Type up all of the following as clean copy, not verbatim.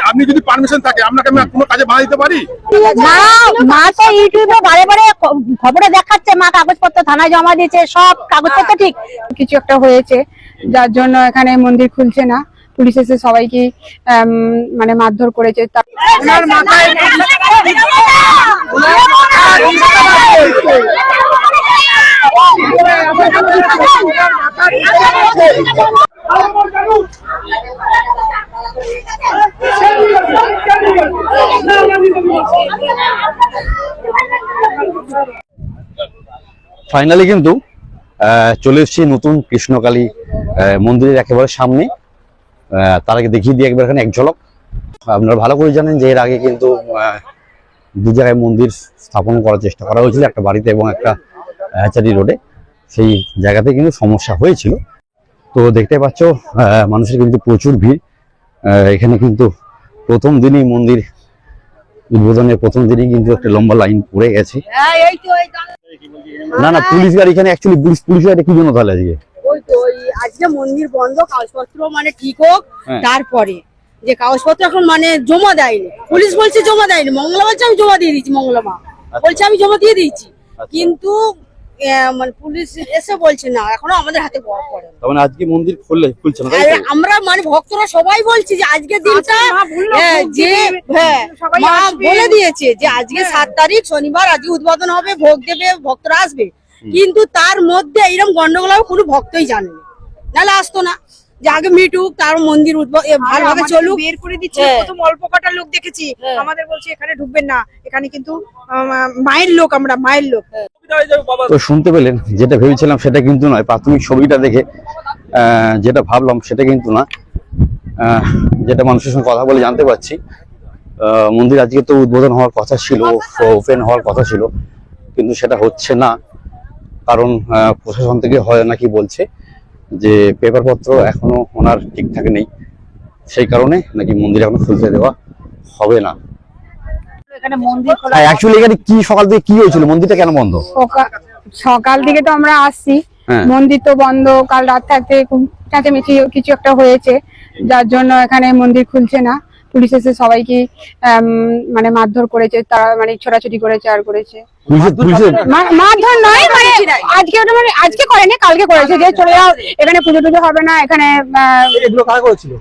আপনি যদি পারমিশন থাকে আপনাকে আমি কোনো কাজে বাধা দিতে পারি না? মা তো ইউটিউবে বারে বারে খবরে দেখাচ্ছে মা কাগজপত্র থানায় জমা দিয়েছে, সব কাগজপত্র ঠিক। কিছু একটা হয়েছে যার জন্য এখানে মন্দির খুলছে না, পুলিশ এসে সবাইকে মানে মারধর করেছে। ফাইনালি কিন্তু চলে এসেছি নতুন কৃষ্ণকালী মন্দিরের একেবারে সামনে। তার আগে দেখিয়ে দিই একবার এখানে এক ঝলক। আপনারা ভালো করে জানেন যে এর আগে কিন্তু দু জায়গায় মন্দির স্থাপন করার চেষ্টা করা হয়েছিল, একটা বাড়িতে এবং একটা হ্যাচারি রোডে। সেই জায়গাতে কিন্তু সমস্যা হয়েছিল। তো দেখতে পাচ্ছ মানুষের কিন্তু প্রচুর ভিড়। এখানে কিন্তু প্রথম দিনই মন্দির উদ্বোধনের প্রথম দিনই কিন্তু একটা লম্বা লাইন পড়ে গেছে। না না, পুলিশ গাড়ি এখানে অ্যাকচুয়ালি পুলিশ গাড়ি কি জন্য তাহলে আজকে? আজকে মন্দির বন্ধ, কাগজপত্র মানে ঠিক হোক, তারপরে যে কাগজপত্র এখন মানে জমা দেয়নি, পুলিশ বলছে জমা দেয়নি, মঙ্গলা বলছে আমি জমা দিয়ে দিয়েছি, মঙ্গলামা বলছে আমি জমা দিয়ে দিয়েছি, কিন্তু মানে পুলিশ এসে বলছে না, এখনো আমাদের হাতে পড়ে না। মানে আজকে মন্দির খুলছে না, আমরা মানে ভক্তরা সবাই বলছি যে আজকে দিনটা যে মা বলে দিয়েছে যে আজকে 7 তারিখ শনিবার, আজকে উদ্বোধন হবে, ভোগ দেবে, ভক্তরা আসবে, কিন্তু তার মধ্যে এইরকম গন্ডগোল কোনো ভক্তই জানেনি, নাহলে আসতো না। যে আগে মিটুক, তার মন্দির ভালোভাবে চলুক, বের করে দিচ্ছে। প্রথম অল্প কটা লোক দেখেছি, আমাদের বলছে এখানে ঢুকবেন না, এখানে কিন্তু মায়ের লোক, আমরা মায়ের লোক। তো শুনতে পেলেন, যেটা ভেবেছিলাম সেটা কিন্তু নয়। প্রাথমিক ছবিটা দেখে যেটা ভাবলাম সেটা কিন্তু না। যেটা মানুষের সঙ্গে কথা বলে জানতে পারছি, মন্দির আজকে তো উদ্বোধন হওয়ার কথা ছিল, ওপেন হওয়ার কথা ছিল, কিন্তু সেটা হচ্ছে না। কারণ প্রশাসন থেকে হয় নাকি বলছে যে পেপারপত্র এখনো ওনার ঠিকঠাক নেই, সেই কারণে নাকি মন্দির এখনো খুলতে দেওয়া হবে না। অ্যাকচুয়ালি এখানে কি সকাল থেকে কি হয়েছিল, মন্দিরটা কেন বন্ধ? সকাল থেকে তো আমরা আসছি, মন্দির তো বন্ধ, কাল রাত থাকতে চেঁচামেচি কিছু একটা হয়েছে যার জন্য এখানে মন্দির খুলছে না, পুলিশ এসে সবাইকে মানে মারধর করেছে, তারা মানে ছোটাছুটি করেছে আর করেছে। মারধর নয়, মানে আজকে করেনি, কালকে করেছে যে চলে যাও, এখানে পুজো টুজো হবে না, এখানে এগুলো কারা করেছিল?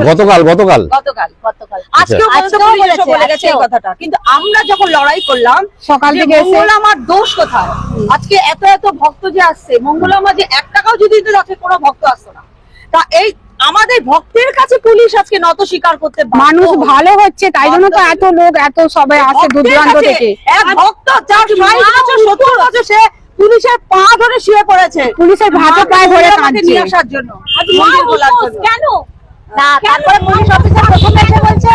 গতকাল কিন্তু আমরা যখন লড়াই করলাম সকাল থেকে আমার দোষ কোথায়? আজকে এত এত ভক্ত যে আসছে, মঙ্গলামা যে 1 টাকাও যদি দিতে যাচ্ছে কোনো ভক্ত আসতো না। তা এই আমাদের ভক্তের কাছে পুলিশ আজকে নত স্বীকার করতে, মানুষ ভালো হচ্ছে তাই জন্য তো এত লোক এত সবাই আসে দূর দূরান্ত থেকে। এক ভক্ত যার 70 বছর সে পুলিশের পা ধরে শুয়ে পড়েছে, পুলিশের হাতে পায়ে ধরে কাঁদছে নিয়ে আসার জন্য। কেন না? তারপরে পুলিশ অফিসার প্রথমে এসে বলছে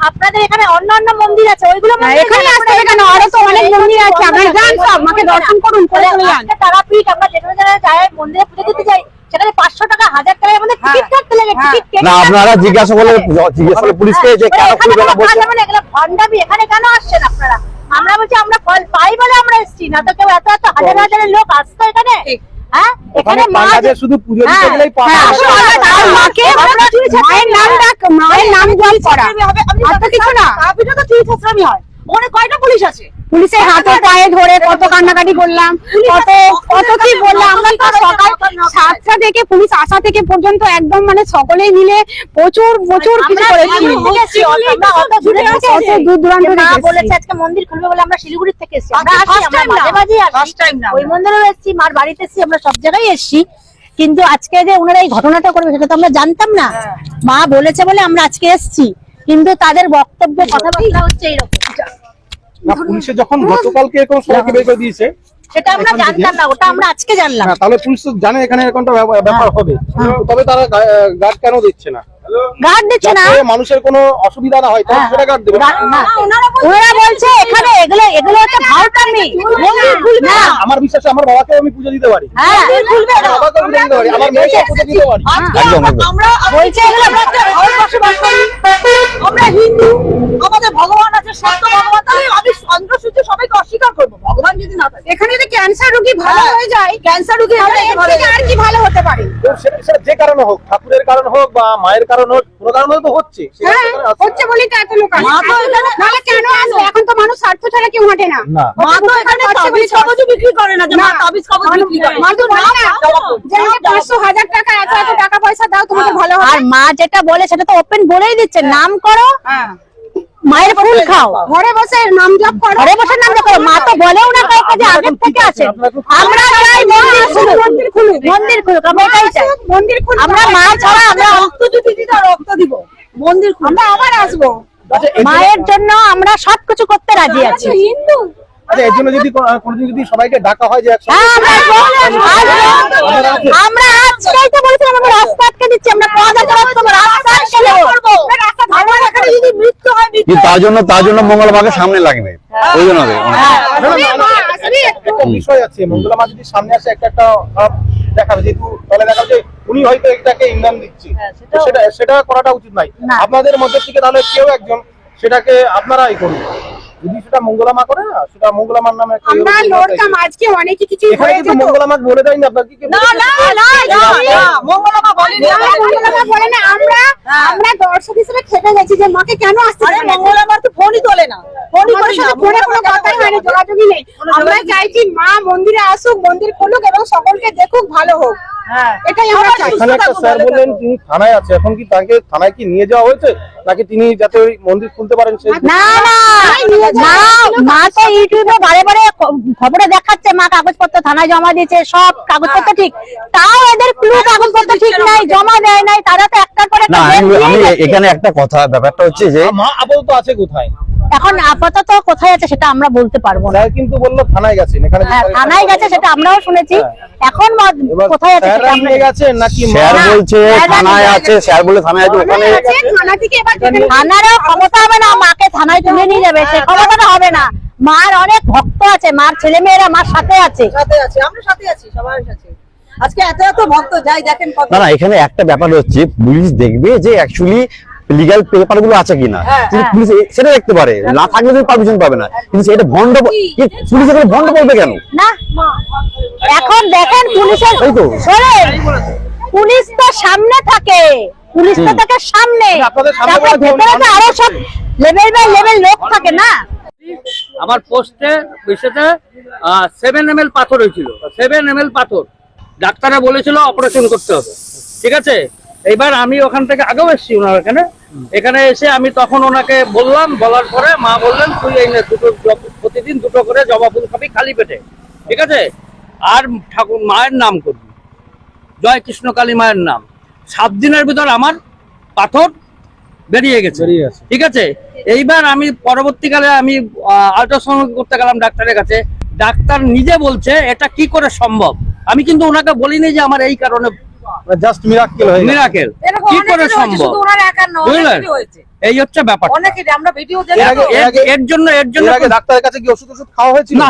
আপনাদের এখানে অন্যান্য মন্দির আছে, ওইগুলো এখানে আসতে হবে কেন? আরো তো অনেক মন্দির আছে, আপনারা যান, সব আমাকে দর্শন করুন, করে চলে যান। তারাপীঠ আমরা যেখানে যাই মন্দিরে পুজো দিতে যাই, সেখানে 500 টাকা 1000 টাকা আমাদের টিকিট কাটতে লাগে। টিকিট না, আপনারা জিজ্ঞাসা করলে পুলিশকে যে কেন খুলবে না বলছে, মানে এগুলো ভণ্ডামি। এখানে কেন আসছেন আপনারা? আমরা বলছি আমরা ফল পাই বলে আমরা এসেছি, না তো কেউ এত এত হাজার হাজারের লোক আসতো এখানে। হ্যাঁ, এখানে শুধু পুজো দিতে গেলেই মায়ের নাম জপ করা আর তো কিছু না। তারাপীঠে তো তীর্থস্বামী হয়, ওখানে কয়টা পুলিশ আছে? পুলিশের হাতে পায়ে ধরে কত কান্নাকাটি করলাম, কত কি বললাম। আমরা তো সকাল 7টা থেকে পুলিশ আসা থেকে পর্যন্ত একদম মানে সকলেই মিলে প্রচুর কিছু করেছি। দূর দূরান্ত বলেছে আজকে মন্দির খুলবে বলে আমরা শিলিগুড়ি থেকে এসেছি, আমরা মাঝে মাঝে ওই মন্দিরেও এসেছি, মার বাড়িতে এসেছি, আমরা সব জায়গায় এসেছি, কিন্তু আজকে যে ওনারা এই ঘটনাটা করবে সেটা তো আমরা জানতাম না। মা বলেছে বলে আমরা আজকে এসেছি, কিন্তু তাদের বক্তব্য কথাবার্তা হচ্ছে এইরকম। পুলিশে যখন গতকালকে এরকম সবাইকে বের করে দিয়েছে সেটা আমরা জানতাম না, ওটা আমরা আজকে জানলাম। তাহলে পুলিশ তো জানে এখানে এরকমটা ব্যাপার হবে, তবে তারা গার্ড কেন দিচ্ছে না? গার্ড দিচ্ছে না, মানুষের কোনো অসুবিধা না হয় তাহলে সেটা গার্ড দেবে না। ওনারা বলছে এখানে এগুলো হচ্ছে ভাওতামি, মন্দির খুলবে না। আমার বিশ্বাসে আমার বাবাকে আমি পুজো দিতে পারি, মন্দির খুলবে না, বাবাকে পুজো দিতে পারি, আমার মেয়েকে পুজো দিতে পারি। আমরা বলছে এগুলো ভারতবর্ষে বাস করি, আমরা হিন্দু, আমাদের ভগবান আছে, সত্য ভগবান, তাহলে আমি চন্দ্র সূর্য সবাইকে অস্বীকার করবো? ভগবান যদি না থাকে, এখানে যদি ক্যান্সার রোগী ভালো হয়ে যায়, ক্যান্সার রোগী তাহলে এর থেকে আর কি ভালো হতে পারে? তো সেটা যে কারণে হোক, ঠাকুরের কারণ হোক বা মায়ের কারণ হোক, কোনো কারণে তো হচ্ছে। হ্যাঁ, হচ্ছে বলেই তো এত লোক আসে। মা তো এখানে নাহলে কেন আসবে? এখন তো মানুষ স্বার্থ ছাড়া কেউ হাঁটে না। না। মা তো এখানে তাবিজ কবজ বিক্রি করে না, যে মা তাবিজ কবজ বিক্রি করে। মা তো বলে না যে 500,000 টাকা এত টাকা পয়সা দাও তোমাকে ভালো হবে। আর মা যেটা বলে সেটা তো ওপেন বলেই দিচ্ছে, নাম করো, মায়ের ফুল খাও, ঘরে বসে নাম জপ করো, ঘরে বসে নাম জপ করো। মা তো বলেও না কাউকে যে আগের থেকে আছে। আমরা চাই মন্দির খুলুক, মন্দির খুলুক, আমরা এটাই চাই। মন্দির খুলুক। আমরা মা ছাড়া আমরা রক্ত যদি দিতে রক্ত দিব, মন্দির আমরা আবার আসবো। আচ্ছা, মায়ের জন্য আমরা সবকিছু করতে রাজি আছি। হিন্দু আচ্ছা, এর জন্য যদি কোনোদিন যদি সবাইকে ডাকা হয় যে একসাথে, হ্যাঁ, আমরা আজকেই তো বলেছিলাম আমরা রাস্তা আটকে দিচ্ছি, আমরা কথা বলতে রাস্তা আটকে দেবো। আমার এখানে যদি মৃত্যু হয়, কিন্তু তার জন্য মঙ্গলমাকে সামনে লাগবে, প্রয়োজন হবে। না, না, না, একটা বিষয় আছে, মঙ্গলা মা যদি সামনে আসে একটা ভাব দেখাবে, যেহেতু তাহলে দেখাবে যে উনি হয়তো এটাকে ইন্ধন দিচ্ছে, তো সেটা করাটা উচিত নাই। আপনাদের মধ্যে থেকে তাহলে কেউ একজন সেটাকে আপনারাই করুন। যদি সেটা মঙ্গলা মা করে না, সেটা মঙ্গলা মার নামে একটা আমরা লড়তাম, আজকে অনেক কিছু এখানে হয়ে কিন্তু যেত। মঙ্গলা মা বলে দেয়নি আপনাকে কি না না না না, মঙ্গলমা বলেনি। মঙ্গলমা বলে না, আমরা দর্শক হিসেবে খেপে গেছি যে মাকে কেন আসতে আরে দেবে না? মঙ্গলমা তো ফোনই তোলে না, ফোনই আমাদের করে না, সাথে ফোনে কোনো কথাই হয়নি, যোগাযোগই নেই। আমরা চাইছি মা মন্দিরে আসুক, মন্দির খুলুক এবং সকলকে দেখুক, ভালো হোক। হ্যাঁ, এটাই আমরা চাই। এখানে একটা স্যার বললেন তিনি থানায় আছে, এখন কি তাকে থানায় কি নিয়ে যাওয়া হয়েছে, নাকি তিনি যাতে ওই মন্দির খুলতে পারেন সেই না না না, মা তো ইউটিউবে বারে বারে খবরে দেখাচ্ছে মা কাগজপত্র থানায় জমা দিয়েছে, সব কাগজপত্র ঠিক, তাও এদের ক্লু কাগজপত্র ঠিক নাই, জমা দেয় নাই। তারা তো একটার পরে না, একটা আমি দিয়ে আমি যাচ্ছে। এখানে একটা কথা, ব্যাপারটা হচ্ছে যে মা আপাতত আছে কোথায়? এখন আপাতত কোথায় আছে সেটা আমরা বলতে পারবো না। স্যার কিন্তু বললো থানায় গেছেন, এখানে যে হ্যাঁ, স্যারের থানায় সাথে গেছে সেটা আমরাও শুনেছি। এখন এবার কোথায় আছে স্যাররা সেটা আমরা নিয়ে গেছেন নাকি মা? স্যার বলছে থানায় আছে, স্যার বলে থানায় আছে, ওখানে থানা থেকে এবার থানারও ক্ষমতা হবে না মাকে থানায় তুলে নিয়ে যাবে, সে ক্ষমতাটা হবে না। মার অনেক ভক্ত আছে, মার ছেলে মেয়েরা মার সাথে আছে। সাথে আছে, আমরা সাথে আছি, সবার সাথে। আজকে এত এত ভক্ত যাই দেখেন কত। না না, এখানে একটা ব্যাপার হচ্ছে পুলিশ দেখবে যে অ্যাকচুয়ালি লিগ্যাল পেপার গুলো আছে কিনা, কিন্তু পুলিশ সেটা দেখতে পারে, না থাকলে তুমি পারমিশন পাবে না। কিন্তু সেটা ভন্ড, পুলিশ এখানে ভন্ড বলবে কেন? না, এখন দেখেন পুলিশের, তাই তো। শোনেন, পুলিশ তো সামনে থাকে, পুলিশ তো থাকে সামনে, আপনাদের সামনে তারপর বলে ভেতরে তো আরো সব লেভেল বাই লেভেল লোক থাকে না। আমার পোস্টে বিষয়টা 7 ml পাথর হয়েছিল, 7 ml পাথর ডাক্তাররা বলেছিল অপারেশন করতে হবে, ঠিক আছে। এইবার আমি ওখান থেকে আগেও এসেছি ওনার এখানে এসে আমি তখন ওনাকে বললাম, বলার পরে মা বললেন তুই এই নে প্রতিদিন 2টো করে জবা ফুল খাবি খালি পেটে, ঠিক আছে, আর ঠাকুর মায়ের নাম করবি, জয় কৃষ্ণ কালী মায়ের নাম। 7 দিনের ভিতর আমার পাথর বেরিয়ে গেছে, ঠিক আছে। এইবার আমি পরবর্তীকালে আমি আল্ট্রাসাউন্ড করতে গেলাম ডাক্তারের কাছে, ডাক্তার নিজে বলছে এটা কি করে সম্ভব। আমি কিন্তু ওনাকে বলিনি যে আমার এই কারণে জাস্ট মিরাকেল হয়ে গেছে। মিরাকেল, এরকম কি অনেকেরই করে হয়েছে, সম্ভব, শুধু ওনার একার নয়, বুঝলেন? অনেকেরই হয়েছে। এই হচ্ছে ব্যাপার। অনেকেরই আমরা ভিডিও এর আগে- এর জন্য এর আগে ডাক্তারের কাছে কি ওষুধ খাওয়া হয়েছিল? না,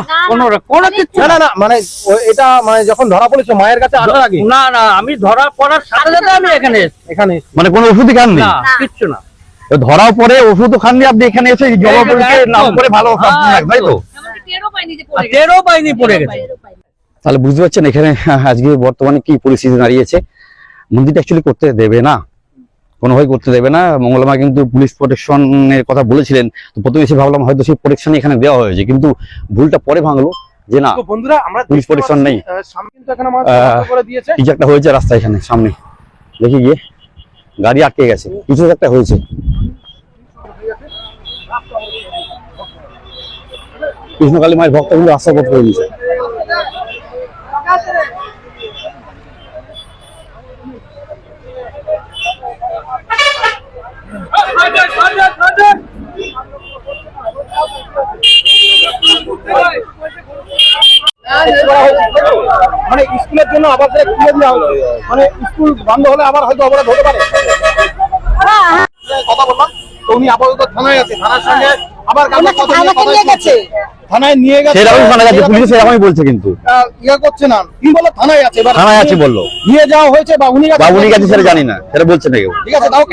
কোনো কিছু না না না, মানে এটা মানে যখন ধরা পড়েছে মায়ের কাছে আসার আগে না না, আমি ধরা পড়ার সাথে সাথে আমি এখানে এসেছি। এখানে মানে কোনো ওষুধই খাননি? না, কিচ্ছু না। ধরাও পরে ওষুধও খাননি, আপনি এখানে এসে জবাবকে নাম করে ভালো তাই তো? টেরও পাইনি পড়ে গেছে। তাহলে বুঝতে পারছেন এখানে আজকে বর্তমানে কি পরিস্থিতি দাঁড়িয়েছে। মন্দিরটা অ্যাকচুয়ালি করতে দেবে না, কোনোভাবে করতে দেবে না। মঙ্গলমা কিন্তু পুলিশ প্রোটেকশনের কথা বলেছিলেন, তো প্রথমে এসে ভাবলাম হয়তো সেই প্রোটেকশন এখানে দেওয়া হয়েছে, কিন্তু ভুলটা পরে ভাঙলো যে না, তো বন্ধুরা আমরা পুলিশ প্রোটেকশন নেই, সামনে কিন্তু এখানে আমার বন্ধ করে দিয়েছে। কিছু একটা হয়েছে রাস্তা এখানে সামনে, দেখি গিয়ে গাড়ি আটকে গেছে, কিছু একটা হয়েছে। কৃষ্ণকালী মায়ের ভক্তগুলো রাস্তা পথ করে দিয়েছে। মানে স্কুলের জন্য আবার খুলে দেওয়া হলো, মানে স্কুল বন্ধ হলে আবার হয়তো অপরাধ হতে পারে। কথা বললাম তো উনি আপাতত থানায় আছে, থানার সঙ্গে আবার থানায় নিয়ে গেছে, সেরকমই শোনা যাচ্ছে, পুলিশ সেরকমই বলছে, কিন্তু ইয়ে করছে না, কি বললো থানায় আছে, এবার থানায় আছে বললো, নিয়ে যাওয়া হয়েছে বা উনি বাবুনি কাছে সেটা জানি না, সেটা বলছে না কেউ। ঠিক আছে দাও।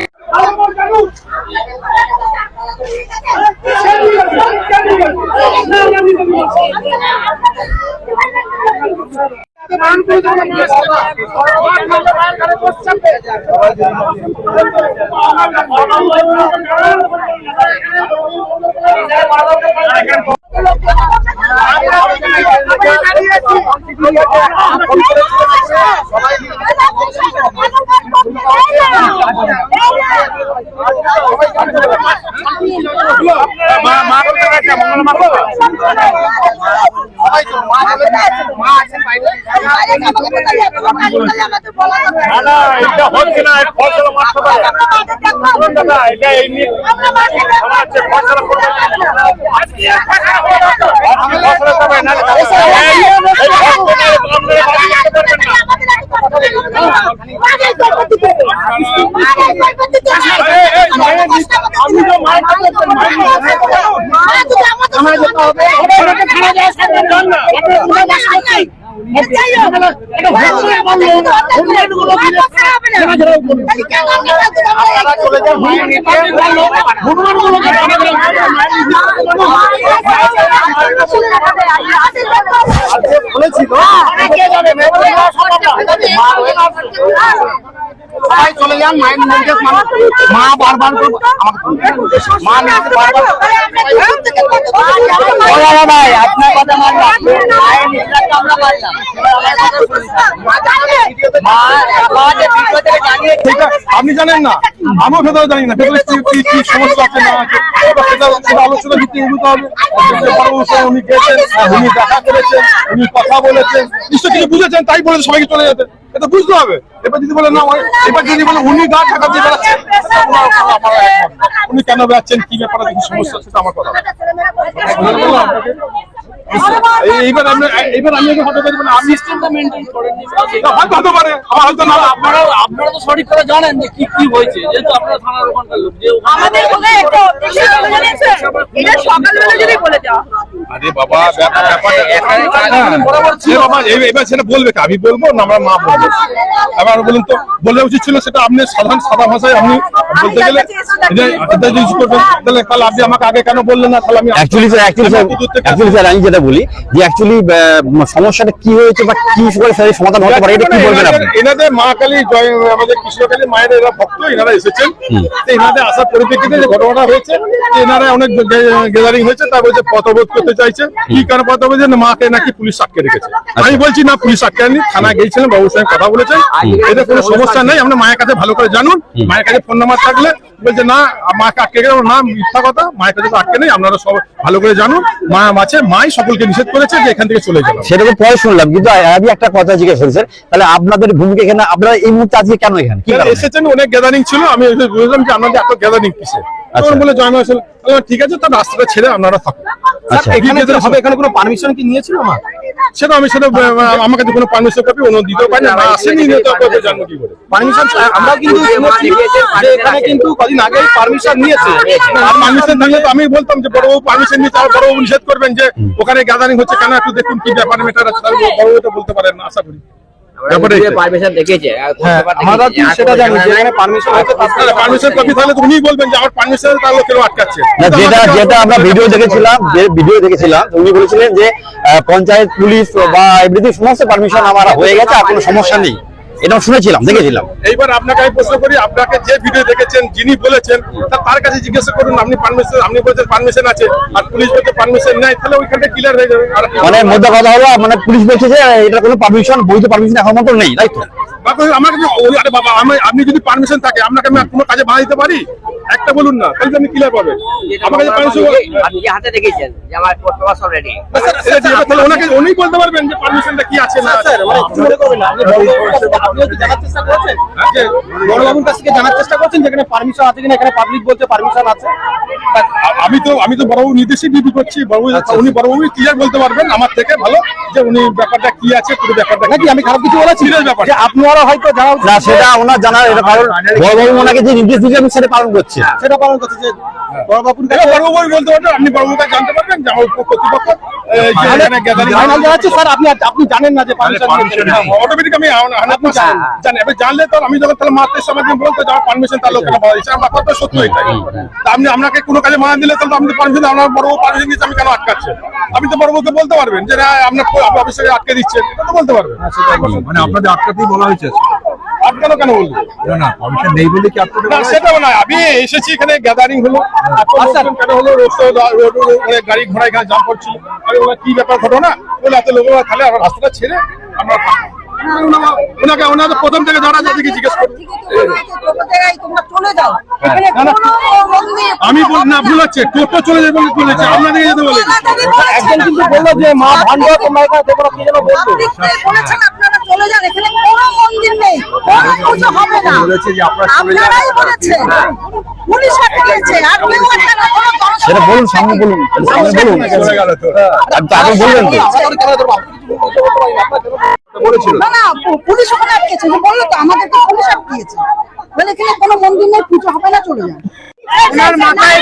সবাই চলে যান, মায়ের নির্দেশ মানুষ মা বারবার মা ভাই আপনার কথা মানলাম, মায়ের নির্দেশ আমরা মানলাম। আপনি জানেন না, আমিও ভেতরে জানি না ভেতরে কি কি সমস্যা আছে না আছে, সেটা আলোচনা ভিত্তিক এগোতে হবে। উনি গেছেন, উনি দেখা করেছেন, উনি কথা বলেছেন, নিশ্চয় কিছু বুঝেছেন, তাই বলে সবাইকে চলে যেতে, এটা বুঝতে হবে। এবার যদি বলে না, এবার যদি বলে উনি গা ঢাকা দিয়ে বেড়াচ্ছেন, উনি কেন বেড়াচ্ছেন, কি ব্যাপারে কি সমস্যা, সেটা আমার কথা। এইবার আমি হতে পারি না, আপনি সিস্টেমটা মেইনটেইন করেন হতে পারে, আমার হয়তো না। আপনারা তো সঠিক করে জানেন যে কি কি হয়েছে, যেহেতু আপনারা থানার ওখানকার লোক, যে আমাদের বলে একটু এটা সকালবেলা যদি বলে দেওয়া। আরে বাবা, এবার সেটা বলবে, আমি বলবো না আমার মা বলবে। আবার বলুন তো, বলে উচিত ছিল সেটা আপনি সাধারণ সাদা ভাষায় আপনি বলতে গেলে তাহলে আপনি আমাকে আগে কেন বললেন না? তাহলে আমি স্যার আমি যেটা বলি যে অ্যাকচুয়ালি সমস্যাটা কি হয়েছে বা কি করে সমাধান হতে পারে, এটা কি বলবেন আপনি? এনাদের মা কালী আমাদের কৃষ্ণকালী মায়ের এরা ভক্ত, এনারা এসেছেন। এনাদের আসার পরিপ্রেক্ষিতে যে ঘটনাটা হয়েছে, এনারা অনেক গ্যাদারিং হয়েছে, তা বলছে পথবোধ করতে চাইছে। কি কারণে পথ বলছে, মাকে নাকি পুলিশ আটকে রেখেছে। আমি বলছি না, পুলিশ আটকে আনি, থানায় গিয়েছিলেন, বাবুর সঙ্গে কথা বলেছেন, এতে কোনো সমস্যা নেই। আপনার মায়ের কাছে ভালো করে জানুন, মায়ের কাছে ফোন নাম্বার থাকলে বলছে না মাকে আটকে গেল না, মিথ্যা কথা, মায়ের কাছে তো আটকে নেই। আপনারা সব ভালো করে জানুন, মা আছে, মাই সকলকে নিষেধ করেছে যে এখান থেকে চলে যাবে। সেটা তো পরে শুনলাম, কিন্তু আমি একটা কথা জিজ্ঞেস করেছেন, তাহলে আপনাদের ভূমিকা এখানে, আপনারা এই মুহূর্তে আজকে কেন এখানে এসেছেন? অনেক গ্যাদারিং ছিল, আমি বুঝলাম যে আপনাদের এত গ্যাদারিং কিসে, বলে জয়মা আসলে ঠিক আছে, তার রাস্তাটা ছেড়ে আপনারা থাকুন। এখানে কোনো পারমিশন কি নিয়েছিল মা? সেটা আমি সেটা আমার কাছে কোনো পারমিশন কপি অন্য দিতে পারি না, আসেনি, জানবো কি করে পারমিশন? আমরা কিন্তু এখানে কিন্তু কদিন আগে পারমিশন নিয়েছে, আর পারমিশন থাকলে তো আমি বলতাম যে বড়বাবু পারমিশন নিয়েছে, আর বড়বাবু নিষেধ করবেন যে ওখানে গ্যাদারিং হচ্ছে কেন, একটু দেখুন কি ব্যাপার ম্যাটার আছে, বড়বাবু তো বলতে পারেন না, আশা করি। উনি বলবেন যে আমার পারমিশন তাহলে কেউ আটকাচ্ছে। যেটা আমরা ভিডিও দেখেছিলাম, উনি বলেছিলেন যে পঞ্চায়েত, পুলিশ বা এভরিথিং সমস্ত পারমিশন আমার হয়ে গেছে, আর কোনো সমস্যা নেই, এটা শুনেছিলাম, দেখেছিলাম। এইবার আপনাকে আমি প্রশ্ন করি, আপনাকে যে ভিডিও দেখেছেন, যিনি বলেছেন, তার কাছে জিজ্ঞাসা করুন, আপনি পারমিশন, আপনি বলছেন পারমিশন আছে, আর পুলিশ বলছে পারমিশন নাই, তাহলে ওইখানটা ক্লিয়ার হয়ে যাবে। মানে মধ্যে কথা হলো, মানে পুলিশ বলছে যে এটা কোনো পারমিশন, বৈধ পারমিশন এখন মতো নেই, তাই তো? আমাকে আরে বাবা, আপনি যদি পারমিশন থাকে, আপনাকে আমি কোনো কাজে বাধা দিতে পারি? একটা বলুন না, তাহলে আপনি ক্লিয়ার পাবেন। আমার কাছে পারমিশন আপনি যে হাতে দেখেছেন যে আমার প্রবাস অলরেডি, তাহলে ওনাকে উনি বলতে পারবেন যে পারমিশনটা কি আছে না। বড়বাবুর কাছ থেকে জানার চেষ্টা করছেন যেখানে পারমিশন আছে কিনা, এখানে পাবলিক বলছে পারমিশন আছে। আমি তো বড়বাবু নির্দেশই ডিউটি করছি, উনি বড়বাবু ক্লিয়ার বলতে পারবেন আমার থেকে ভালো যে উনি ব্যাপারটা কি আছে, পুরো ব্যাপারটা নাকি আমি খারাপ কিছু বলেছি ব্যাপার, আপনারা হয়তো জানা, না সেটা ওনার জানার, এটা কারণ বড়বাবু ওনাকে যে নির্দেশ দিয়েছে আমি সেটা পালন করছি। হচ্ছে সেটা পালন করছে যে বড়বাবুর কাছে বড়বাবু বলতে পারবেন, আপনি বড়বাবুর কাছে জানতে পারবেন যে আমার কর্তৃপক্ষ ফাইনাল জানাচ্ছে স্যার, আপনি জানেন না যে পারমিশন অটোমেটিক আমি জানি। এবার জানলে তো আমি যখন তাহলে মারতে সমাজকে বলতো যে আমার পারমিশন তাহলে ওখানে পাওয়া যাচ্ছে, আমার কথা সত্য এটাই। তা আপনি আপনাকে কোনো কাজে মানা দিলে তাহলে আপনি পারমিশন, আপনার বড়বাবু পারমিশন দিচ্ছে, আমি কেন আটকাচ্ছেন? আপনি তো বড়বাবুকে বলতে পারবেন যে না আপনার অফিসে আটকে দিচ্ছেন, এটা তো বলতে পারবেন। মানে আপনাদের আটকাতেই বলা হয়েছে? আটকানো কেন বলবো? না পারমিশন নেই বলে কি আটকাতে না সেটাও না, আমি এসেছি এখানে গ্যাদারিং হলো, কেন হলো গাড়ি ঘোড়া এখানে জাম করছিল, আমি বললাম কি ব্যাপার ঘটনা, বলে এত লোক তাহলে আমার রাস্তাটা ছেড়ে আমরা ওনাকে প্রথম থেকে যারা যাদেরকে জিজ্ঞেস করি আমি না ভুল হচ্ছে, টোটো চলে যাবে বলে বলেছে, আপনাদেরকে যেতে বলেছে। একজন কিন্তু বললো যে মা ভান্ডার তোমরা এখানে দেখো না, কি যেন বললো। বলেছেন আপনারা চলে যান, এখানে কোনো মন্দির নেই, কোনো পুজো হবে না, বলেছে যে আপনারা আপনারাই বলেছেন, পুলিশ আটকেছে, আর কেউ আটকে না, কোনো সেটা বলুন, সামনে বলুন, সামনে বলুন, তারপর বলবেন তো বলেছিল। না না পুলিশ ওখানে আটকেছে, যে বললো তো আমাদেরকে পুলিশ আটকেছে, বলে এখানে কোনো মন্দির নেই, পুজো হবে না, চলে যান। ওনার মাথায়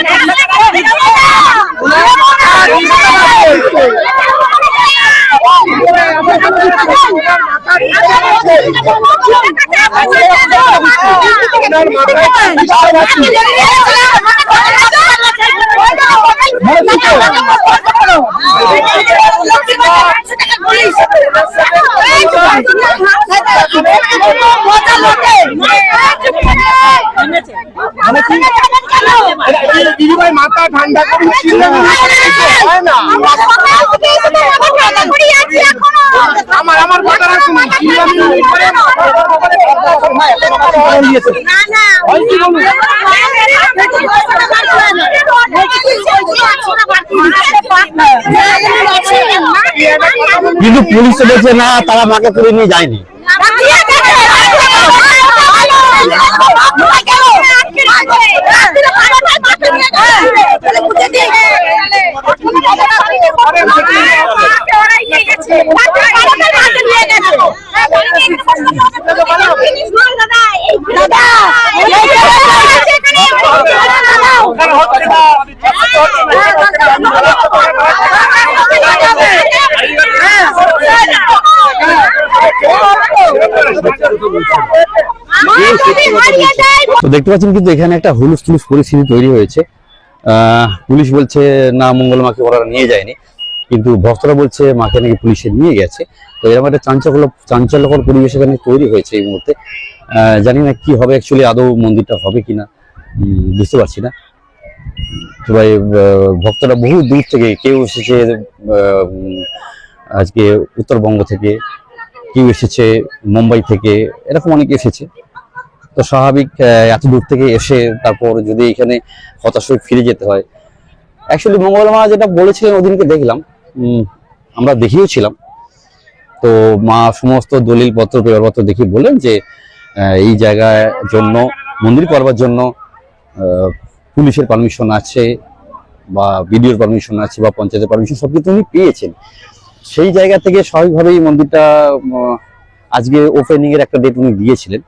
দিদিভাই মাথা ঠান্ডা করে আমার কথা রাখুন, কিন্তু পুলিশ তো বলছে না, তারা মাকে তুলে নিয়ে যায়নি। তো দেখতে পাচ্ছেন কিন্তু এখানে একটা হুলুস থুলুস পরিস্থিতি তৈরি হয়েছে। পুলিশ বলছে না, মঙ্গল মাকে ওরা নিয়ে যায়নি, কিন্তু ভক্তরা বলছে মাকে নাকি পুলিশে নিয়ে গেছে। তো এরকম একটা চাঞ্চল্যকর পরিবেশ এখানে তৈরি হয়েছে এই মুহূর্তে। জানি না কি হবে, অ্যাকচুয়ালি আদৌ মন্দিরটা হবে কিনা বুঝতে পারছি না। সবাই ভক্তরা বহু দূর থেকে, কেউ এসেছে আজকে উত্তরবঙ্গ থেকে, কেউ এসেছে মুম্বাই থেকে, এরকম অনেকে এসেছে। তো স্বাভাবিক এত দূর থেকে এসে তারপর যদি এখানে হতাশ হয়ে ফিরে যেতে হয়। অ্যাকচুয়ালি মঙ্গল মা যেটা বলেছিলেন ওদিনকে দেখলাম, আমরা দেখিয়েছিলাম। তো মা সমস্ত দলিলপত্র পেপারপত্র দেখি বললেন যে এই জায়গার জন্য, মন্দির করবার জন্য পুলিশের পারমিশন আছে, বা বিডিওর পারমিশন আছে, বা পঞ্চায়েতের পারমিশন, সব কিছু উনি পেয়েছেন। সেই জায়গা থেকে স্বাভাবিকভাবেই মন্দিরটা আজকে ওপেনিং এর একটা ডেট উনি দিয়েছিলেন।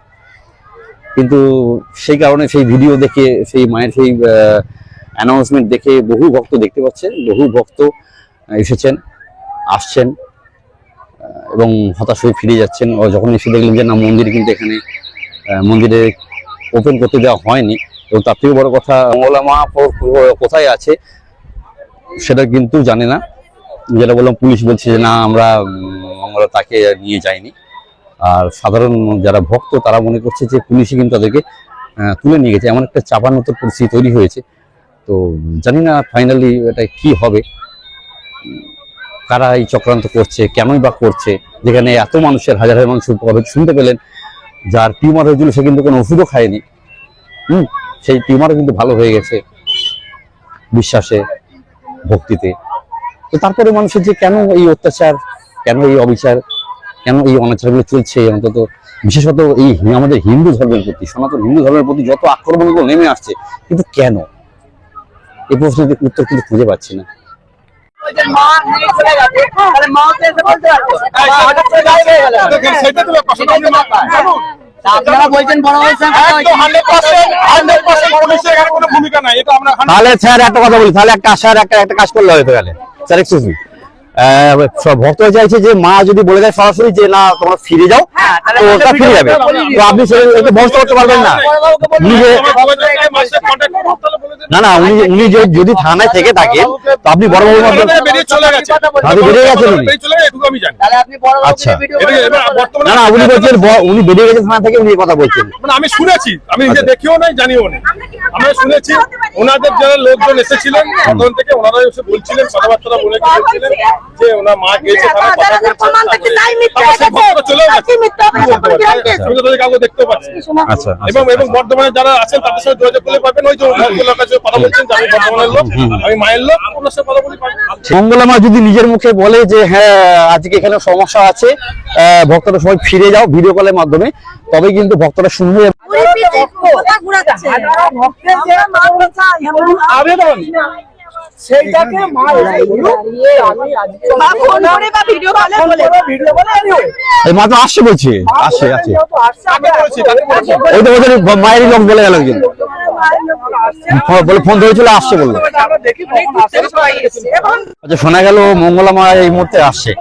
কিন্তু সেই কারণে সেই ভিডিও দেখে, সেই মায়ের সেই অ্যানাউন্সমেন্ট দেখে বহু ভক্ত দেখতে পাচ্ছেন, বহু ভক্ত এসেছেন, আসছেন এবং হতাশ হয়ে ফিরে যাচ্ছেন। যখন এসে দেখলেন যে না, মন্দির কিন্তু এখানে মন্দিরে ওপেন করতে দেওয়া হয়নি। এবং তার থেকে বড় কথা, মঙ্গলা মা কোথায় আছে সেটা কিন্তু জানে না। যেটা বললাম, পুলিশ বলছে যে না, আমরা মঙ্গলা তাকে নিয়ে যাইনি। আর সাধারণ যারা ভক্ত তারা মনে করছে যে পুলিশই কিন্তু তাদেরকে তুলে নিয়ে গেছে। এমন একটা চাপানোত্তর পরিস্থিতি তৈরি হয়েছে। তো জানি না ফাইনালি এটা কি হবে, কারা এই চক্রান্ত করছে, কেনই বা করছে। যেখানে এত মানুষের, হাজার হাজার মানুষ শুনতে পেলেন যার টিউমার হয়েছিল, সে কিন্তু কোনো ওষুধও খায়নি। সেই টিউমারও কিন্তু ভালো হয়ে গেছে বিশ্বাসে, ভক্তিতে। তো তারপরে মানুষের যে কেন এই অত্যাচার, কেন এই অবিচার, কেন এই অনাচারগুলো চলছে, অন্তত বিশেষত এই আমাদের হিন্দু ধর্মের প্রতি, সনাতন হিন্দু ধর্মের প্রতি যত আক্রমণগুলো নেমে আসছে, কিন্তু কেন, এই প্রশ্নের উত্তর কিন্তু খুঁজে পাচ্ছি না। সেটা তো আপনারা বলছেন বড় হয়েছে একদম 100% পুলিশের এখানে কোনো ভূমিকা নাই, এটা আমরা তাহলে স্যার একটা কথা বলি, তাহলে একটা কাজ করলে হয়তো গেলে স্যার এক্সকিউজ মি, ভক্তরা চাইছে যে মা যদি বলে দেয় সরাসরি যে না তোমরা ফিরে যাও তো ওটা ফিরে যাবে, তো আপনি সেটা ব্যবস্থা করতে পারবেন না? উনি যে না উনি যদি থানায় থেকে থাকেন তো আপনি বড় বাবুর মাধ্যমে বেরিয়ে চলে গেছে, বেরিয়ে গেছেন উনি? বেরিয়ে চলে গেছে, এটুকু আমি জানি। তাহলে আপনি বড় আচ্ছা। বর্তমানে না উনি বলছেন উনি বেরিয়ে গেছেন থানা থেকে, উনি এই কথা বলছেন। মানে আমি শুনেছি, আমি নিজে দেখিও নাই জানিও নাই, আমরা শুনেছি ওনাদের যারা লোকজন এসেছিলেন তখন থেকে ওনারা এসে বলছিলেন, কথাবার্তা বলে বলছিলেন যে ওনার মা গেছে তারা কথা বলছেন, চলেও গেছে। আমি তো তাদের কাউকে দেখতেও পাচ্ছি না। আচ্ছা এবং বর্ধমানে যারা আছেন তাদের সাথে যোগাযোগ করলে পাবেন, ওই যে ভদ্রলোকের কাছে কথা বলছেন যে আমি বর্ধমানের লোক, আমি মায়ের লোক, ওনার সাথে কথা বলি পাবেন। মঙ্গলা মা যদি নিজের মুখে বলে যে হ্যাঁ আজকে এখানে সমস্যা আছে, ভক্তরা সবাই ফিরে যাও ভিডিও কলের মাধ্যমে, তবে কিন্তু ভক্তরা শুনবে। আবেদন সেইটাকে মা এই মা তো আসছে বলছে, আসছে ওই তো ওদের মায়েরই লোক বলে গেল, কিন্তু বলে ফোন ধরেছিল আসছে বললো। আচ্ছা, শোনা গেল মঙ্গলা মা এই মুহূর্তে আসছে,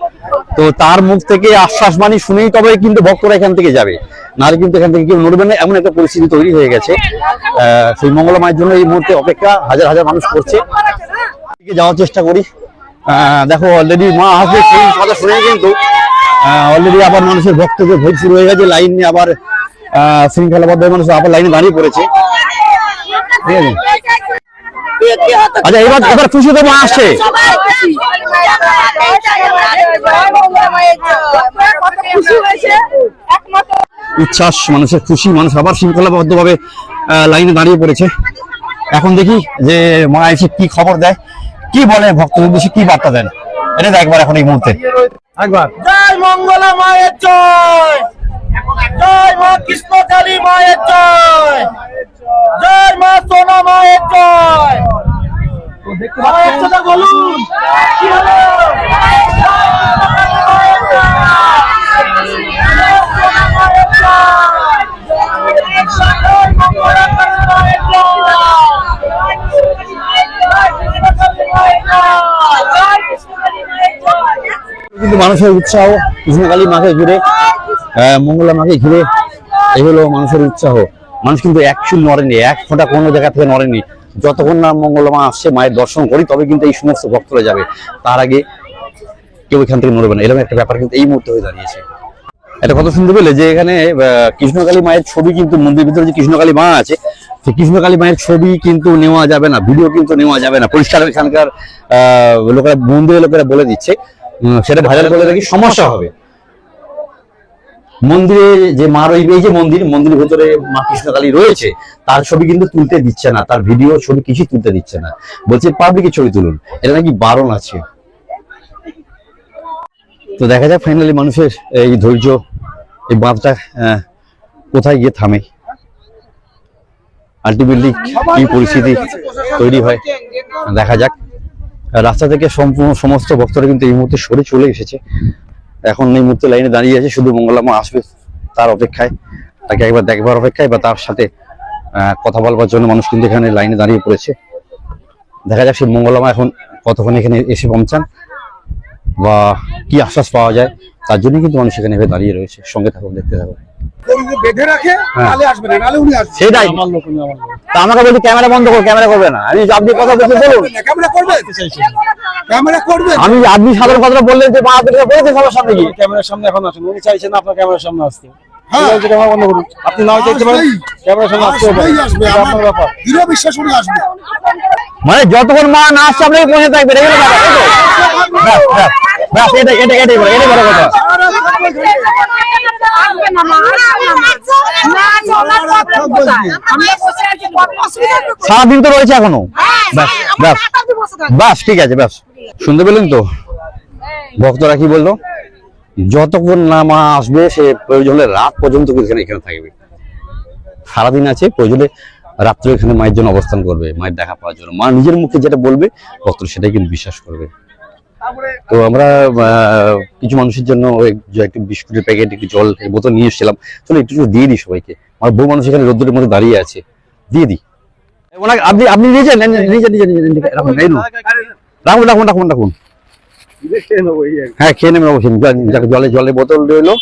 তো তার মুখ থেকে আশ্বাস বাণী শুনেই তবে কিন্তু ভক্তরা এখান থেকে যাবে, নাহলে কিন্তু এখান থেকে কেউ নড়বে না, এমন একটা পরিস্থিতি তৈরি হয়ে গেছে। সেই মঙ্গলা মায়ের জন্য এই মুহূর্তে অপেক্ষা হাজার হাজার মানুষ করছে। যাওয়ার চেষ্টা করি, দেখো অলরেডি মা আসবে সেই কথা শুনে কিন্তু অলরেডি আবার মানুষের ভক্তদের ভিড় শুরু হয়ে গেছে, লাইন নিয়ে আবার শৃঙ্খলাবদ্ধ মানুষ আবার লাইনে দাঁড়িয়ে পড়েছে, ঠিক আছে। আচ্ছা, এবার খুশি তো মা আসছে, উচ্ছ্বাস, মানুষের খুশি, মানুষ আবার শৃঙ্খলাবদ্ধ ভাবে লাইনে দাঁড়িয়ে পড়েছে। এখন দেখি যে মা এসে কি খবর দেয়, কি বলে ভক্তদের উদ্দেশ্যে, কি বার্তা দেন, এটা দেখবার এখন এই মুহূর্তে একবার। জয় মঙ্গলা মায়ের জয়, জয় মা কৃষ্ণকালী মায়ের জয়, জয় মা সোনা মায়ের জয়। বলুন কি হলো? কিন্তু মানুষের উৎসাহ কৃষ্ণকালী মাকে ঘিরে, মঙ্গলা মাকে ঘিরে, এই হলো মানুষের উৎসাহ। মানুষ কিন্তু এক চুল নড়েনি, এক ফোঁটা কোনো জায়গা থেকে নড়েনি, যতক্ষণ না মঙ্গলা মা আসছে মায়ের দর্শন করি তবে কিন্তু এই সমস্ত ভক্তরা যাবে, তার আগে কেউ এখান থেকে নড়বে না, এরকম একটা ব্যাপার কিন্তু এই মুহূর্তে হয়ে দাঁড়িয়েছে। একটা কথা শুনতে পেলে যে এখানে কৃষ্ণকালী মায়ের ছবি কিন্তু মন্দিরের ভিতরে যে কৃষ্ণকালী মা আছে সেই কৃষ্ণকালী মায়ের ছবি কিন্তু নেওয়া যাবে না, ভিডিও কিন্তু নেওয়া যাবে না, পরিষ্কার এখানকার লোকেরা, মন্দিরের লোকেরা বলে দিচ্ছে, সেটা ভাইরাল করলে নাকি সমস্যা হবে। মন্দিরে যে মা রইবে, এই যে মন্দিরের ভেতরে মা কৃষ্ণকালী রয়েছে তার ছবি কিন্তু তুলতে দিচ্ছে না, তার ভিডিও ছবি কিছুই তুলতে দিচ্ছে না, বলছে পাবলিকের ছবি তুলুন, এটা নাকি বারণ আছে। তো দেখা যাক ফাইনালি মানুষের এই ধৈর্য, এই বাঁধটা কোথায় গিয়ে থামে, আলটিমেটলি কি পরিস্থিতি তৈরি হয় দেখা যাক। রাস্তা থেকে সম্পূর্ণ সমস্ত ভক্তরা কিন্তু এই মুহূর্তে সরে চলে এসেছে, এখন এই মুহূর্তে লাইনে দাঁড়িয়ে আছে, শুধু মঙ্গলা মা আসবে তার অপেক্ষায়, তাকে একবার দেখবার অপেক্ষায় বা তার সাথে কথা বলবার জন্য মানুষ কিন্তু এখানে লাইনে দাঁড়িয়ে পড়েছে। দেখা যাক সেই মঙ্গলা মা এখন কতক্ষণ এখানে এসে পৌঁছান বা কি আশ্বাস পাওয়া যায়, তার জন্য কিন্তু মানুষ এখানে দাঁড়িয়ে রয়েছে। সঙ্গে থাকুন, দেখতে থাকুন। বেঁধে রাখে, নালে আসবে না, নালে উনি আসবে। সেটাই তা আমাকে বলছি ক্যামেরা বন্ধ করো, ক্যামেরা করবে না। আমি আপনি কথা বলতে বলুন, ক্যামেরা করবে, ক্যামেরা করবে। আমি আপনি সাধারণ কথা বললেন যে মা আপনাকে বলেছে সবার সামনে কি ক্যামেরার সামনে এখন আসুন, উনি চাইছেন আপনার ক্যামেরার সামনে আসতে। হ্যাঁ, ক্যামেরা বন্ধ করুন, আপনি নাও চাইতে পারেন, ক্যামেরার সামনে আসতে হবে, আসবে, এটা আপনার ব্যাপার। দৃঢ় বিশ্বাস উনি আসবে। মানে যতক্ষণ মা না আসছে আপনাকে পৌঁছে থাকবে, এগুলো ব্যাপার, তাই তো? ব্যাস, এটাই বড় কথা। সারাদিন তো রয়েছে এখনো, ব্যাস ঠিক আছে, ব্যাস। শুনতে পেলেন তো ভক্তরা কি বললো, যতক্ষণ না মা আসবে সে প্রয়োজন হলে রাত পর্যন্ত এখানে থাকবে, সারাদিন আছে, প্রয়োজনে রাত্রে এখানে মায়ের জন্য অবস্থান করবে, মায়ের দেখা পাওয়ার জন্য। মা নিজের মুখে যেটা বলবে ভক্তরা সেটাই কিন্তু বিশ্বাস করবে। তো আমরা কিছু মানুষের জন্য একটু বিস্কুটের প্যাকেট, একটু জল বোতল নিয়ে এসেছিলাম। চলো একটু দিয়ে দিই সবাইকে। আমার বউ মানুষ এখানে রোদ্দুরের মধ্যে দাঁড়িয়ে আছে, দিয়ে দিই। ওনাকে আপনি নিয়েছেন, রাখুন রাখুন রাখুন রাখুন রাখুন। হ্যাঁ, খেয়ে নেবেন অবশ্যই। জলের বোতল রইলো,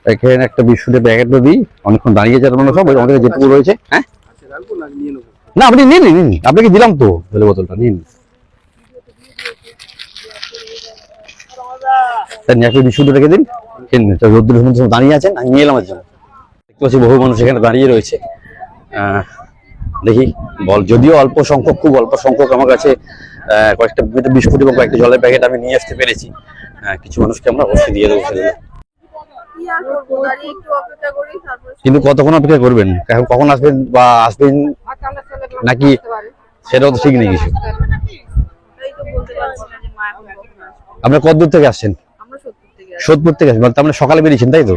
এখানে একটা বিস্কুটের প্যাকেটও দিই। অনেকক্ষণ দাঁড়িয়ে যাবেন মানে সব আমাদের যেটুকু রয়েছে। হ্যাঁ না, আপনি নিন নিন, আপনাকে দিলাম তো জলের বোতলটা, নিন। একটা বিস্কুট রেখে দিন, রোদ্দুরের মধ্যে দাঁড়িয়ে আছেন, আমি নিয়ে এলাম এর জন্য। দেখতে পাচ্ছি বহু মানুষ এখানে দাঁড়িয়ে রয়েছে। দেখি বল, যদিও অল্প সংখ্যক, খুব অল্প সংখ্যক আমার কাছে কয়েকটা বিস্কুট এবং কয়েকটা জলের প্যাকেট আমি নিয়ে আসতে পেরেছি। কিছু মানুষকে আমরা অবশ্যই দিয়ে দেবো সেগুলো। কিন্তু কতক্ষণ অপেক্ষা করবেন, কখন আসবেন বা আসবেন নাকি সেটাও তো ঠিক নেই কিছু। আপনার কত দূর থেকে আসছেন? সোদপুর থেকে আসবেন, তার মানে সকালে বেরিয়েছেন তাই তো?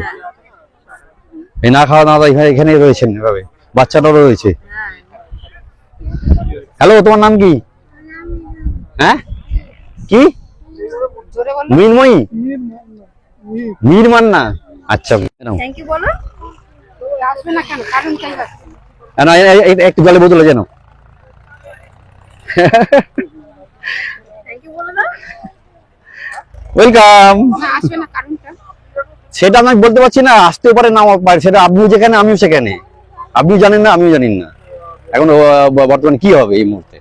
এই না খাওয়া দাওয়া এখানে রয়েছেন এভাবে, বাচ্চাটাও রয়েছে। হ্যালো, তোমার নাম কি? হ্যাঁ, কি? মিনময়ী, মীর মান্না। আচ্ছা, একটু জলের বোতলে যেন। ওয়েলকাম। সেটা আমি বলতে পারছি না, আসতেও পারে না পারে, সেটা আপনিও যেখানে আমিও সেখানে। আপনি জানেন না, আমিও জানি না এখন বর্তমানে কি হবে এই মুহূর্তে।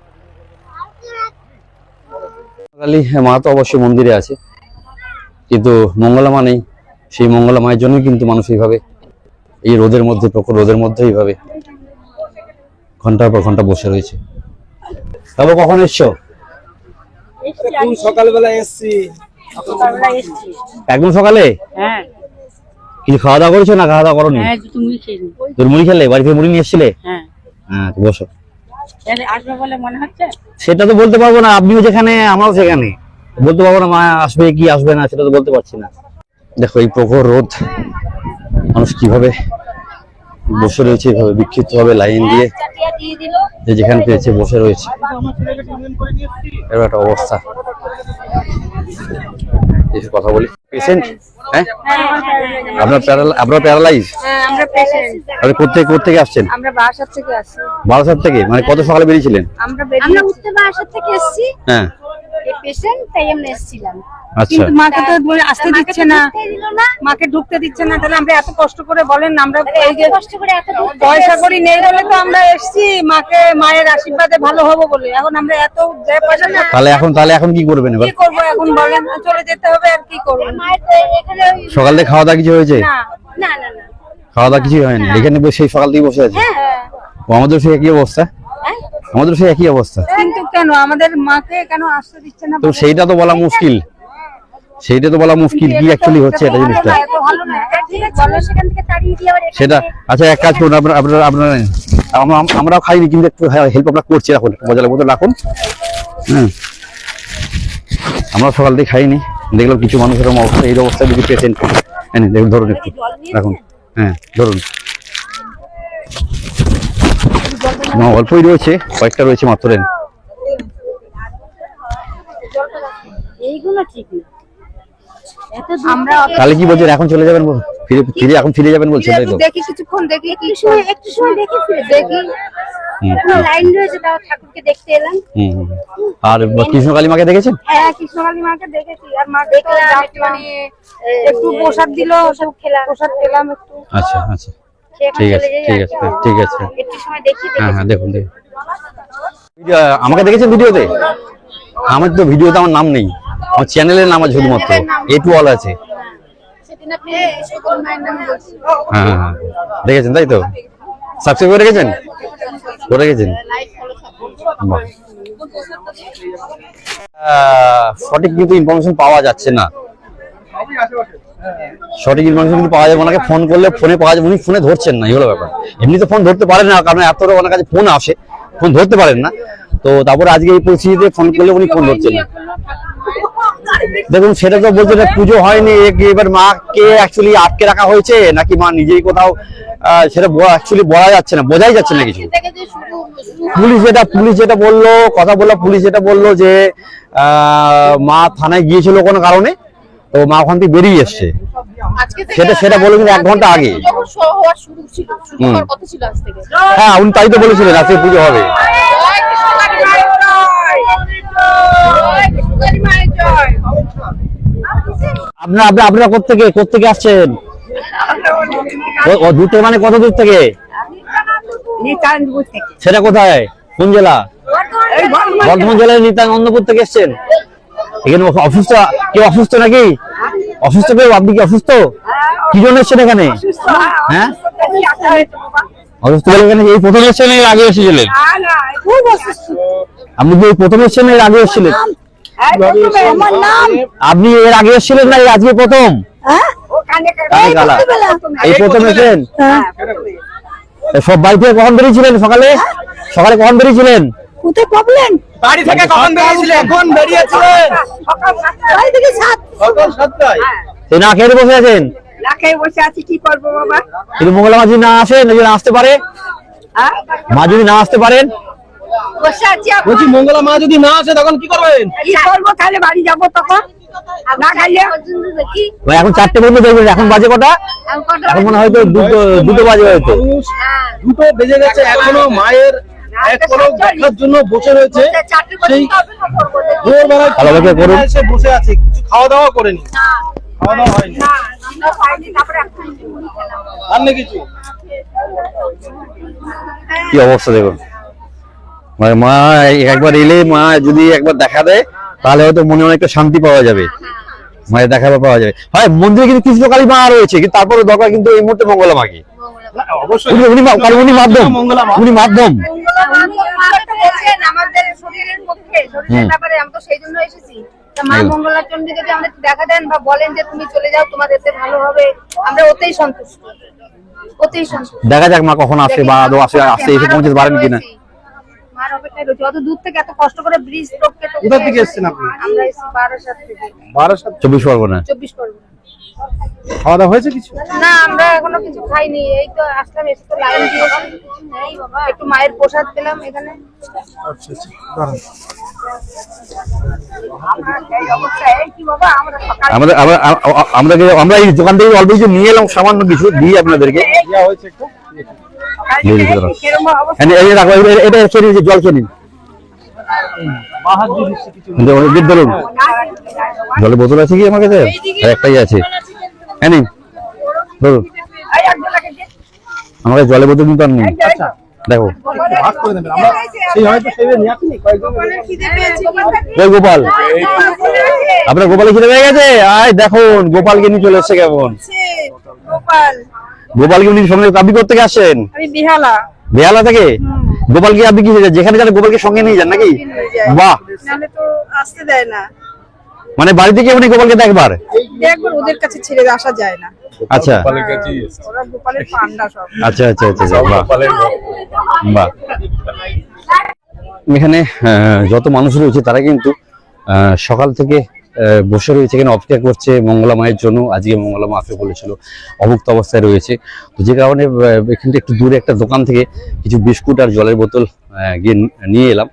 মা তো অবশ্যই মন্দিরে আছে, কিন্তু মঙ্গলা মা নেই। সেই মঙ্গলা মায়ের জন্যই কিন্তু মানুষ এইভাবে এই রোদের মধ্যে, প্রখর রোদের মধ্যে এইভাবে ঘন্টার পর ঘন্টা বসে রয়েছে। তবে কখন এসছো? সকালবেলা এসছি। একদম সকালে? হ্যাঁ। কিছু খাওয়া দাওয়া করেছো না খাওয়া দাওয়া করোনি? তোর মুড়ি খেলে? বাড়ি থেকে মুড়ি নিয়ে এসেছিলে? হ্যাঁ, বসো। আসবে বলে মনে হচ্ছে? সেটা তো বলতে পারবো না, আপনিও যেখানে আমরাও সেখানে। বলতে পারবো না মা আসবে কি আসবে না, সেটা তো বলতে পারছি না। দেখো এই প্রখর রোদ, মানুষ কিভাবে বসে রয়েছে, এইভাবে বিক্ষিপ্ত ভাবে লাইন দিয়ে, যে যেখানে পেয়েছে বসে রয়েছে। এর একটা অবস্থা। কথা বলি, পেশেন্ট? হ্যাঁ, আপনার প্যারালাইজ? আপনি কোথেকে আসছেন? আমরা বারাসাত থেকে আসছি। বারাসাত থেকে? মানে কত সকালে বেরিয়েছিলেন? আমরা উত্তর বারাসাত থেকে এসেছি। হ্যাঁ, এই পেশেন্ট তাই আমরা এসেছিলাম। আচ্ছা। মাকে তো আসতে দিচ্ছে না, মাকে ঢুকতে দিচ্ছে না। তাহলে আমরা এত কষ্ট করে, বলেন আমরা এই যে পয়সা করি নেই বলে তো আমরা এসেছি মাকে, মায়ের আশীর্বাদে ভালো হবো বলে। এখন আমরা এত পয়সা না, তাহলে এখন কি করবেন এবার? কি করবো এখন বলেন? চলে যেতে হবে, আর কি করবো। সকালে খাওয়া দাওয়া কিছু হয়েছে? না না না, খাওয়া দাওয়া কিছু হয়নি, এখানে সেই সকাল থেকে বসে আছে। আমাদের সেই একই অবস্থা, আমাদের সেই একই অবস্থা। কিন্তু কেন আমাদের মাকে কেন আসতে দিচ্ছে না? তো সেইটা তো বলা মুশকিল, সেইটা তো বলা মুশকিল কি অ্যাকচুয়ালি হচ্ছে এটা জিনিসটা। সেটা আচ্ছা, এক কাজ করুন, আপনারা আমরাও খাইনি কিন্তু একটু হেল্প আমরা করছি। এখন মজার মতো রাখুন। হ্যাঁ, আমরা সকাল থেকে খাইনি, দেখলাম কিছু মানুষের অবস্থা এই অবস্থায় যদি পেশেন্ট। দেখুন, ধরুন একটু রাখুন। হ্যাঁ, ধরুন। অল্পই রয়েছে, কয়েকটা রয়েছে মাত্র। এইগুলো ঠিক না। তাহলে কি বলছেন, এখন চলে যাবেন? ফিরে যাবেন বলছেন তাই তো? দেখি কিছুক্ষণ, দেখি একটু সময় দেখি লাইন রয়েছে, তাও ঠাকুরকে দেখতে এলাম। আর কৃষ্ণকালী মাকে দেখেছেন? হ্যাঁ, কৃষ্ণকালী মাকে দেখেছি। আর মা দেখলাম, একটু প্রসাদ দিল, প্রসাদ খেলাম একটু। আচ্ছা আচ্ছা, ঠিক আছে ঠিক আছে ঠিক আছে। একটু সময় দেখি। হ্যাঁ, দেখুন। আমাকে দেখেছেন ভিডিওতে? আমার তো ভিডিওতে আমার নাম নেই, আমার চ্যানেলের নাম আছে শুধুমাত্র, A2 অল আছে। হ্যাঁ, দেখেছেন তাই তো? সাবস্ক্রাইব করে রেখেছেন? সঠিক কিন্তু ইনফরমেশন পাওয়া যাচ্ছে না। সঠিক ইনফরমেশন কিন্তু পাওয়া যাবে, ওনাকে ফোন করলে ফোনে পাওয়া যাবে, উনি ফোনে ধরছেন না, এই হলো ব্যাপার। এমনি তো ফোন ধরতে পারেন না, কারণ এত ওনার কাছে ফোন আসে, ফোন ধরতে পারেন না। তো তারপরে আজকে এই পরিস্থিতিতে ফোন করলে উনি ফোন ধরছেন না। দেখুন সেটা তো বলছে না, পুজো হয়নি, এবার মাকে অ্যাকচুয়ালি আটকে রাখা হয়েছে নাকি মা নিজেই কোথাও, সেটা অ্যাকচুয়ালি বলা যাচ্ছে না, বোঝাই যাচ্ছে না কিছু। পুলিশ যেটা বললো, কথা বললো, পুলিশ যেটা বললো যে মা থানায় গিয়েছিল কোনো কারণে, তো মা ওখান থেকে বেরিয়ে এসছে, সেটা বলে কিন্তু 1 ঘন্টা আগে। হ্যাঁ উনি তাই তো বলেছিলেন আজকে পুজো হবে। আপনারা কোত্থেকে আসছেন? দূর থেকে মানে কত দূর থেকে? সেটা কোথায়, কোন জেলা? বর্ধমান জেলার নিত্যানন্দপুর থেকে এসছেন। এখানে অসুস্থ নাকি? অসুস্থ কেউ? আপনি কি অসুস্থ? কি জন্য এসছেন এখানে? হ্যাঁ অসুস্থ হলে এখানে এই প্রথম এসছেন, এর আগে এসেছিলেন? আপনি কি প্রথম এসছেন এর আগে এসেছিলেন? আপনি এর আগে এসেছিলেন না আজকে প্রথম? এই প্রথম এসেছেন? সব বাড়ি থেকে কখন বেরিয়েছিলেন? সকালে কখন বেরিয়েছিলেন? বাড়ি থেকে কখন বেরিয়েছিলেন? এখন বেরিয়েছিলেন সকাল 7টায়। না খেয়ে বসে আছেন? বসে আছি, কি করবো বাবা? কিন্তু মঙ্গলা মা যদি না আসে, যদি না আসতে পারে, মা যদি না আসতে পারেন, বসে আছি। বলছি মঙ্গলা মা যদি না আসে তখন কি করবেন? কি করবো, তাহলে বাড়ি যাবো তখন। না খাইলে এখন 4টে পর্যন্ত দেখবেন। এখন বাজে কটা? এখন মনে হয়তো দুটো বাজে হয়তো। 2টো বেজে গেছে, এখনো মায়ের এক পলক দেখার জন্য বসে রয়েছে। সেই ভোরবেলায় ভালোভাবে করুন। এসে বসে আছে, কিছু খাওয়া দাওয়া করেনি, খাওয়া দাওয়া হয়নি। আর না কিছু। কি অবস্থা দেখুন, মানে মা একবার এলে, মা যদি একবার দেখা দেয় তাহলে হয়তো মনে অনেকটা শান্তি পাওয়া যাবে, মায়ের দেখা পাওয়া যাবে। হয় মন্দিরে কিন্তু কৃষ্ণকালী মা রয়েছে, কিন্তু তারপরে দরকার কিন্তু এই মুহূর্তে মঙ্গলা মাকে। উনি মাধ্যম। আমাদের শরীরের পক্ষে, শরীরের ব্যাপারে আমরা তো সেই জন্য এসেছি। মা মঙ্গলা চণ্ডীকে যদি আমাদের দেখা দেন বা বলেন যে তুমি চলে যাও, তোমার এতে ভালো হবে, আমরা ওতেই সন্তুষ্ট। দেখা যাক মা কখন আসে বা আদৌ আসে এসে পৌঁছতে পারেন কিনা। মার অপেক্ষায় রয়েছে, অত দূর থেকে এত কষ্ট করে ব্রিজ টপকে কোথা থেকে এসেছেন আপনি? আমরা এসেছি বারাসাত থেকে। বারাসাত 24 পরগনা। 24 পরগনা। খাওয়া দাওয়া হয়েছে কিছু? না আমরা এখনো কিছু খাইনি, এই তো আসলাম, এসে তো লাইন দিয়েছি, একটু মায়ের প্রসাদ পেলাম এখানে। আচ্ছা আচ্ছা, দাঁড়ান। আমরা এই দোকান থেকে অল্প কিছু নিয়ে এলাম, সামান্য কিছু দিই আপনাদেরকে। এটা জল খেয়ে নিন, ধরুন। জলের বোতল আছে কি আমার কাছে? একটাই আছে, হ্যাঁ নিন ধরুন। আমার কাছে জলের বোতল কিন্তু আর নেই। দেখো গোপাল, আপনার গোপালে খিদে পেয়ে গেছে? আয় দেখুন গোপালকে নিয়ে চলে এসছে। কেমন গোপালকে উনি সঙ্গে আপনি করতে আসেন? বেহালা থেকে গোপালকে আপনি কি যেখানে যান গোপালকে সঙ্গে নিয়ে যান নাকি? বাহ, আসতে দেয় না, মানে বাড়ি থেকে উনি গোপালকে দেখবার ওদের কাছে ছেড়ে আসা যায় না। আচ্ছা ওরা গোপালের পান্ডা সব। আচ্ছা আচ্ছা আচ্ছা, বাহ বাহ। এখানে যত মানুষ রয়েছে তারা কিন্তু সকাল থেকে বসে রয়েছে, এখানে অপেক্ষা করছে মঙ্গলা মায়ের জন্য। আজকে মঙ্গলা মা আসবে বলেছিল, অভুক্ত অবস্থায় রয়েছে। তো যে কারণে এখানটা একটু দূরে একটা দোকান থেকে কিছু বিস্কুট আর জলের বোতল গিয়ে নিয়ে এলাম,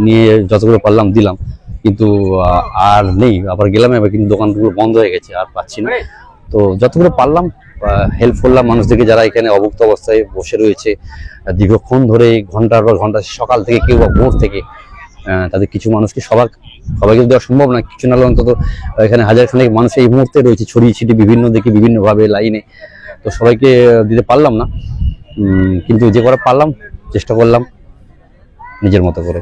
নিয়ে যতগুলো পারলাম দিলাম, কিন্তু আর নেই। আবার গেলাম, এবার কিন্তু দোকানগুলো বন্ধ হয়ে গেছে, আর পাচ্ছি না। তো যতগুলো পারলাম হেল্প করলাম মানুষদেরকে, যারা এখানে অভুক্ত অবস্থায় বসে রয়েছে দীর্ঘক্ষণ ধরে, ঘন্টার পর ঘন্টা, সকাল থেকে কেউ বা ভোর থেকে। তাদের কিছু মানুষকে সবাইকে দেওয়া সম্ভব না, কিছু না হলে অন্তত এখানে হাজার খানেক মানুষ এই মুহূর্তে রয়েছে ছড়িয়ে ছিটিয়ে বিভিন্ন দিকে বিভিন্নভাবে লাইনে। তো সবাইকে দিতে পারলাম না, কিন্তু যে করে পারলাম চেষ্টা করলাম নিজের মতো করে।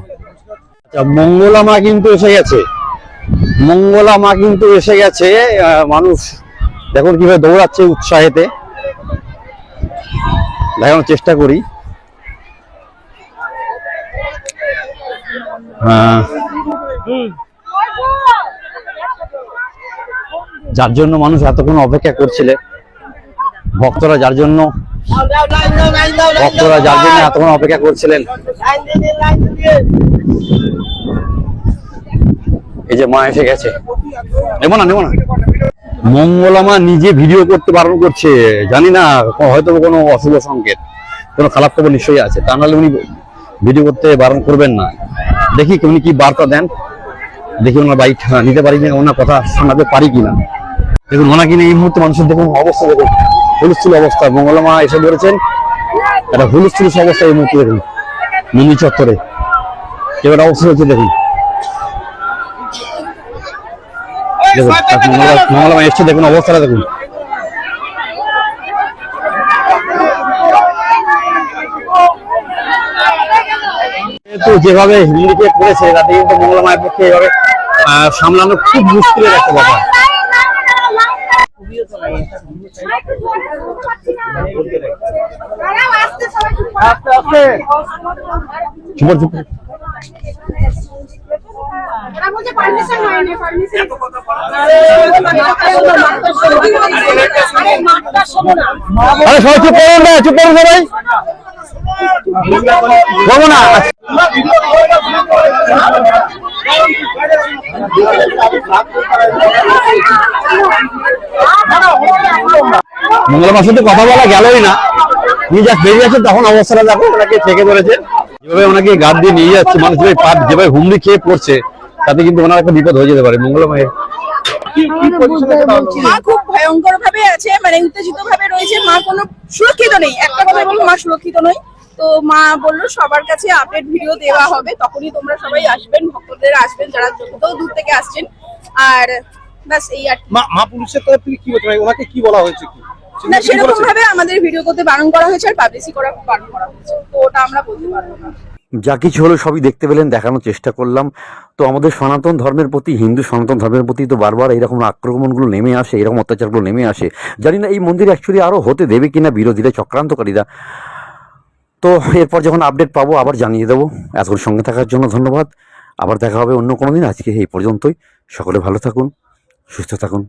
মঙ্গলা মা কিন্তু এসে গেছে, মঙ্গলা মা কিন্তু এসে গেছে। মানুষ দেখুন কিভাবে দৌড়াচ্ছে উৎসাহেতে, দেখানোর চেষ্টা করি। যার জন্য মানুষ এতক্ষণ অপেক্ষা করছিলে, ভক্তরা যার জন্য এতক্ষণ অপেক্ষা করছিলেন, এই যে মা এসে গেছে, নেবো না। মঙ্গলা মা নিজে ভিডিও করতে বারণ করছে, জানি না হয়তো কোনো অশুভ সংকেত, কোনো খারাপ খবর নিশ্চয়ই আছে, তা নাহলে উনি ভিডিও করতে বারণ করবেন না। দেখি উনি কি বার্তা দেন, দেখি ওনার বাইক নিতে পারি কিনা, ওনার কথা শোনাতে পারি কিনা। দেখুন ওনাকে নিয়ে এই মুহূর্তে মানুষের দেখুন অবস্থা, দেখুন হুলস্থুল অবস্থা। মঙ্গলা মা এসে ধরেছেন, একটা হুলস্থুল অবস্থা এই মুহূর্তে দেখুন মন্দির চত্বরে এবার অবস্থা হচ্ছে। দেখুন মঙ্গলা মা এসছে, দেখুন অবস্থাটা দেখুন। যেহেতু যেভাবে হিন্দিকে করেছে তাতে কিন্তু মঙ্গলা মায়ের পক্ষে এভাবে সামলানো খুব মুশকিলের একটা ব্যাপার। আরে সবাই চুপ করুন না, চুপ করুন সবাই, বলবো না। মঙ্গলা মার সাথে কথা বলা গেলই না, নিয়ে যা বেরিয়ে যাচ্ছে তখন অবস্থাটা দেখো, ওনাকে থেকে ধরেছে, যেভাবে ওনাকে গার্ড দিয়ে নিয়ে যাচ্ছে, মানুষ যেভাবে হুমড়ি খেয়ে পড়ছে তাতে কিন্তু ওনার একটা বিপদ হয়ে যেতে পারে। মঙ্গলা মায়ের মা খুব ভয়ঙ্কর ভাবে আছে, মানে উত্তেজিত ভাবে রয়েছে, মা কোনো সুরক্ষিত নেই। একটা কথা বলবো, মা সুরক্ষিত নয়। তো মা বললো সবার কাছে আপডেট ভিডিও দেওয়া হবে, তখনই তোমরা সবাই আসবেন, ভক্তদের আসবেন যারা যত দূর থেকে আসছেন। আর ব্যাস এই আর মা পুলিশের তরফ থেকে কি বলছে, ওনাকে কি বলা হয়েছে? কি না, সেরকম ভাবে আমাদের ভিডিও করতে বারণ করা হয়েছে আর পাবলিসিটি করা বারণ করা হয়েছে, তো ওটা আমরা বলতে পারবো না। যা কিছু হলো সবই দেখতে পেলেন, দেখানোর চেষ্টা করলাম। তো আমাদের সনাতন ধর্মের প্রতি, হিন্দু সনাতন ধর্মের প্রতি তো বারবার এইরকম আক্রমণগুলো নেমে আসে, এরকম অত্যাচারগুলো নেমে আসে। জানি না এই মন্দির অ্যাকচুয়ালি আরও হতে দেবে কিনা বিরোধীরা, চক্রান্তকারীরা। তো এরপর যখন আপডেট পাবো আবার জানিয়ে দেবো। এতক্ষণ সঙ্গে থাকার জন্য ধন্যবাদ। আবার দেখা হবে অন্য কোনো দিন। আজকে এই পর্যন্তই। সকলে ভালো থাকুন, সুস্থ থাকুন।